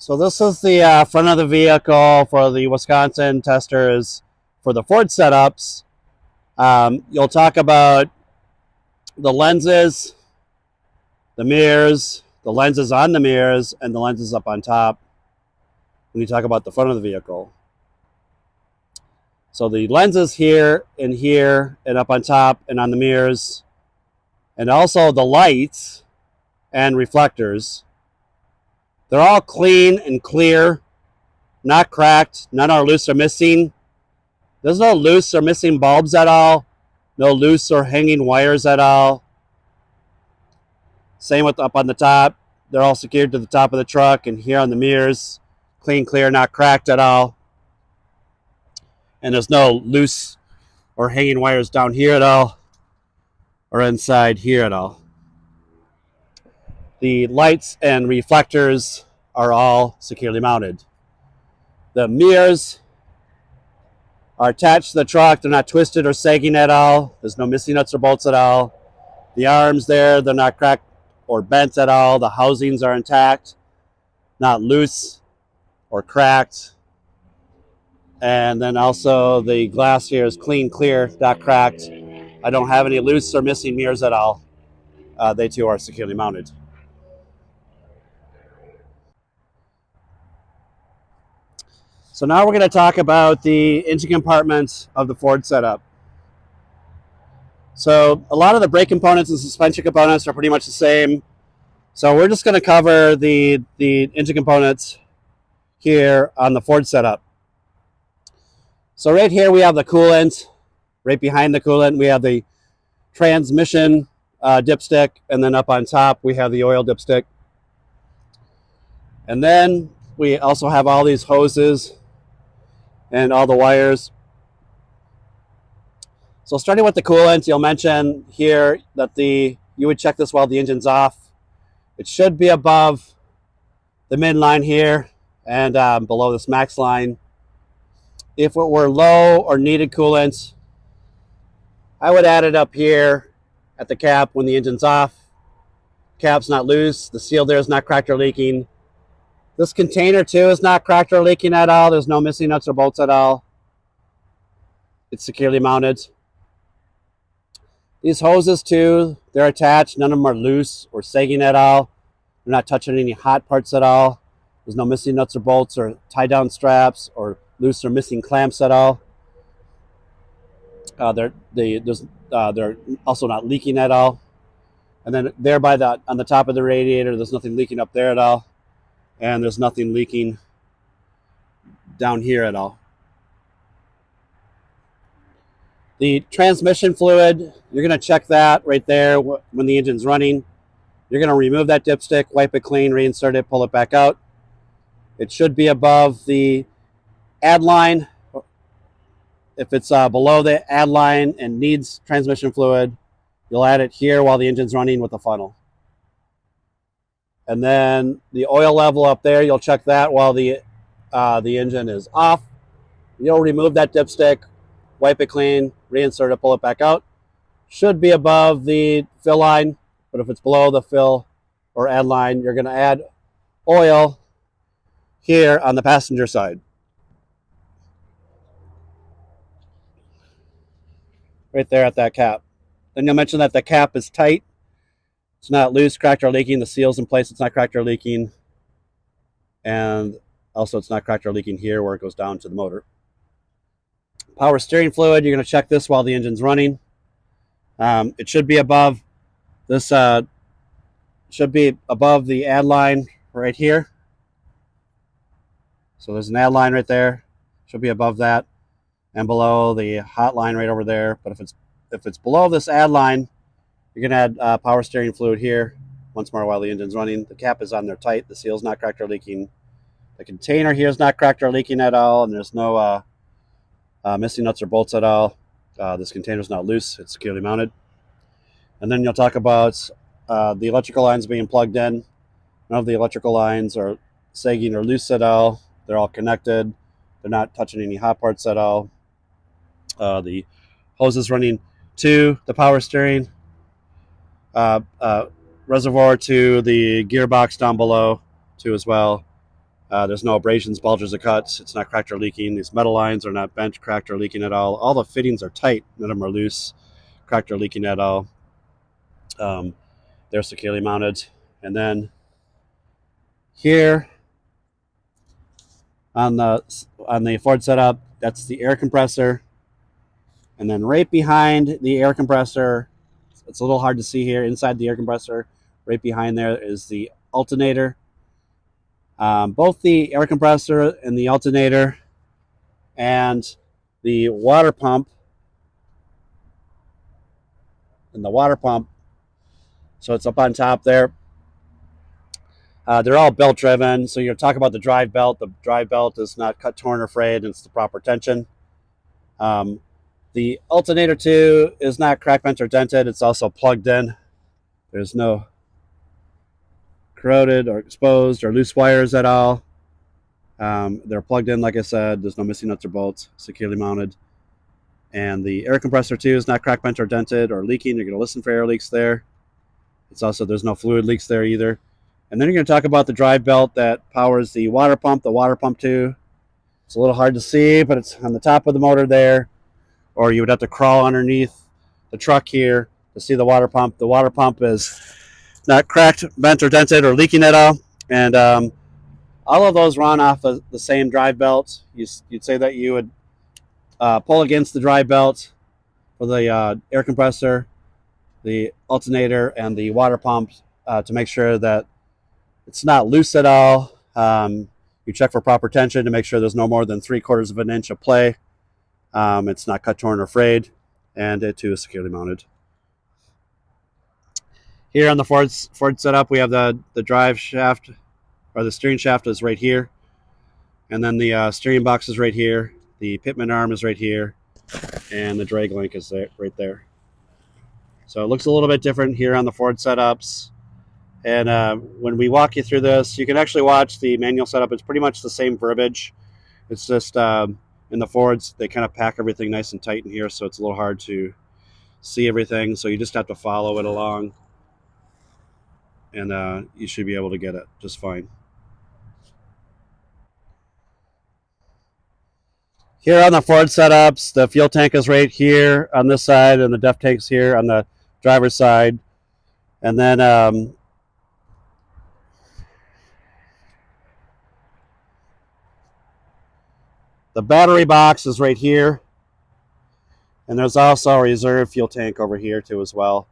So this is the front of the vehicle for the Wisconsin testers for the Ford setups. You'll talk about the lenses, the mirrors, the lenses on the mirrors, and the lenses up on top when you talk about the front of the vehicle. So the lenses here, and up on top, and on the mirrors, and also the lights and reflectors. They're all clean and clear, not cracked. None are loose or missing. There's no loose or missing bulbs at all. No loose or hanging wires at all. Same with up on the top. They're all secured to the top of the truck, and here on the mirrors, clean, clear, not cracked at all. And there's no loose or hanging wires down here at all, or inside here at all. The lights and reflectors are all securely mounted. The mirrors are attached to the truck. They're not twisted or sagging at all. There's no missing nuts or bolts at all. The arms there, they're not cracked or bent at all. The housings are intact, not loose or cracked. And then also the glass here is clean, clear, not cracked. I don't have any loose or missing mirrors at all. They too are securely mounted. So now we're going to talk about the engine compartments of the Ford setup. So a lot of the brake components and suspension components are pretty much the same. So we're just going to cover the engine components here on the Ford setup. So right here we have the coolant. Right behind the coolant we have the transmission dipstick, and then up on top we have the oil dipstick. And then we also have all these hoses and all the wires. So starting with the coolant, you'll mention here that you would check this while the engine's off. It should be above the midline here and below this max line. If it were low or needed coolant, I would add it up here at the cap when the engine's off. Cap's not loose. The seal there is not cracked or leaking. This container too is not cracked or leaking at all. There's no missing nuts or bolts at all. It's securely mounted. These hoses too, they're attached. None of them are loose or sagging at all. They're not touching any hot parts at all. There's no missing nuts or bolts or tie down straps or loose or missing clamps at all. They're also not leaking at all. And then there on the top of the radiator, there's nothing leaking up there at all. And there's nothing leaking down here at all. The transmission fluid, you're going to check that right there when the engine's running. You're going to remove that dipstick, wipe it clean, reinsert it, pull it back out. It should be above the add line. If it's below the add line and needs transmission fluid, you'll add it here while the engine's running with the funnel. And then the oil level up there, you'll check that while the engine is off. You'll remove that dipstick, wipe it clean, reinsert it, pull it back out. Should be above the fill line, but if it's below the fill or add line, you're going to add oil here on the passenger side. Right there at that cap. Then you'll mention that the cap is tight. It's not loose, cracked, or leaking. The seal's in place. It's not cracked or leaking. And also it's not cracked or leaking here where it goes down to the motor. Power steering fluid, you're going to check this while the engine's running. It should be above this, should be above the add line right here. So there's an add line right there. Should be above that and below the hot line right over there. But if it's below this add line, you're going to add power steering fluid here once more while the engine's running. The cap is on there tight. The seal's not cracked or leaking. The container here is not cracked or leaking at all, and there's no missing nuts or bolts at all. This container is not loose. It's securely mounted. And then you'll talk about the electrical lines being plugged in. None of the electrical lines are sagging or loose at all. They're all connected. They're not touching any hot parts at all. The hose is running to the power steering reservoir to the gearbox down below too as well. There's no abrasions, bulges, or cuts. It's not cracked or leaking. These metal lines are not bent, cracked, or leaking at all. All the fittings are tight. None of them are loose, cracked, or leaking at all. They're securely mounted. And then here on the Ford setup, that's the air compressor. And then right behind the air compressor, it's a little hard to see here, inside the air compressor, right behind there is the alternator. Both the air compressor and the alternator and the water pump so it's up on top there. They're all belt driven. So you're talking about the drive belt. The drive belt is not cut, torn, or frayed. It's the proper tension. The alternator too is not cracked, bent, or dented. It's also plugged in. There's no corroded or exposed or loose wires at all. They're plugged in, like I said. There's no missing nuts or bolts, securely mounted. And the air compressor too is not cracked, bent, or dented or leaking. You're going to listen for air leaks there. It's also, there's no fluid leaks there either. And then you're going to talk about the drive belt that powers the water pump too. It's a little hard to see, but it's on the top of the motor there. Or you would have to crawl underneath the truck here to see the water pump. The water pump is not cracked, bent, or dented, or leaking at all. And all of those run off of the same drive belt. You'd say that you would pull against the drive belt for the air compressor, the alternator, and the water pump to make sure that it's not loose at all. You check for proper tension to make sure there's no more than 3/4 of an inch of play. It's not cut, torn, or frayed, and it too is securely mounted. Here on the Ford setup, we have the drive shaft, or the steering shaft is right here, and then the steering box is right here. The pitman arm is right here, and the drag link is right there. So it looks a little bit different here on the Ford setups. And when we walk you through this, you can actually watch the manual setup. It's pretty much the same verbiage. It's just in the Fords, they kind of pack everything nice and tight in here, so it's a little hard to see everything. So you just have to follow it along, and you should be able to get it just fine. Here on the Ford setups, the fuel tank is right here on this side, and the def tank's here on the driver's side. And then the battery box is right here. And there's also a reserve fuel tank over here too as well.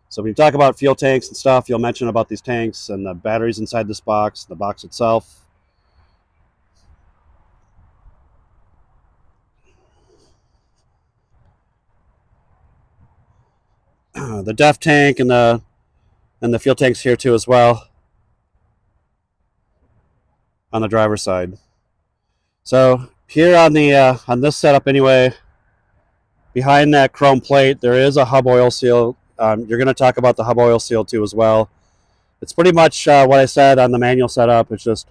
So when you talk about fuel tanks and stuff, you'll mention about these tanks and the batteries inside this box, the box itself. The def tank and the fuel tanks here too as well on the driver's side. So here on the on this setup anyway, behind that chrome plate there is a hub oil seal. You're going to talk about the hub oil seal too as well. It's pretty much what I said on the manual setup. It's just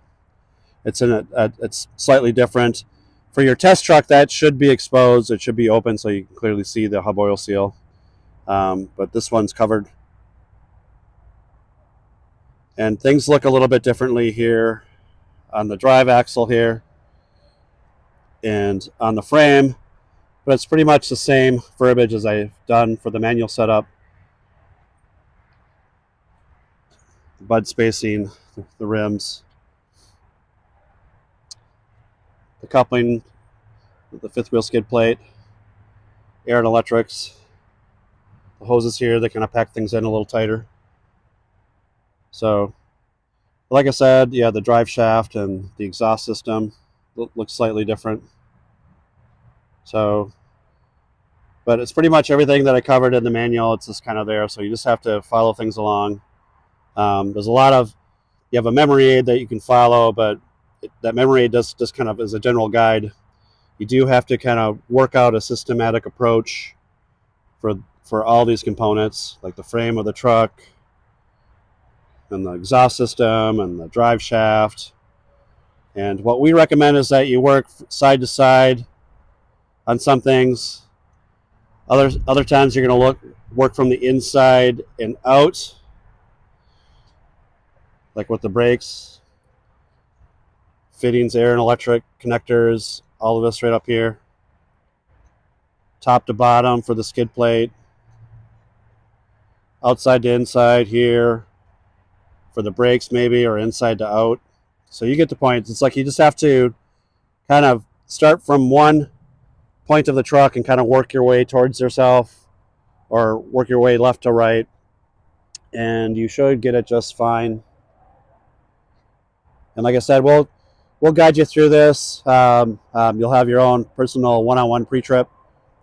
it's slightly different. For your test truck, that should be exposed. It should be open so you can clearly see the hub oil seal. But this one's covered. And things look a little bit differently here on the drive axle here and on the frame, but it's pretty much the same verbiage as I've done for the manual setup. The bud spacing, the rims, the coupling, the fifth wheel skid plate, air and electrics, the hoses here, they kind of pack things in a little tighter. So, like I said, yeah, the drive shaft and the exhaust system looks slightly different. So, but it's pretty much everything that I covered in the manual. It's just kind of there, so you just have to follow things along. There's a lot of, you have a memory aid that you can follow, but that memory aid does just kind of as a general guide. You do have to kind of work out a systematic approach for all these components, like the frame of the truck and the exhaust system and the drive shaft. And what we recommend is that you work side to side on some things. Other times you're going to work from the inside and out, like with the brakes. fittings, air and electric connectors, all of this right up here. Top to bottom for the skid plate. Outside to inside here for the brakes maybe, or inside to out. So you get the point. It's like you just have to kind of start from one point of the truck and kind of work your way towards yourself, or work your way left to right, and you should get it just fine. And like I said, we'll guide you through this. You'll have your own personal one-on-one pre-trip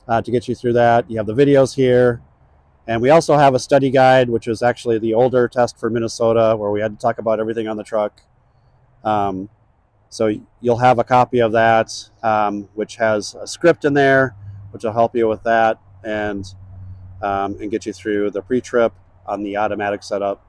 to get you through that. You have the videos here, and we also have a study guide, which is actually the older test for Minnesota, where we had to talk about everything on the truck. So you'll have a copy of that, which has a script in there, which will help you with that and get you through the pre-trip on the automatic setup.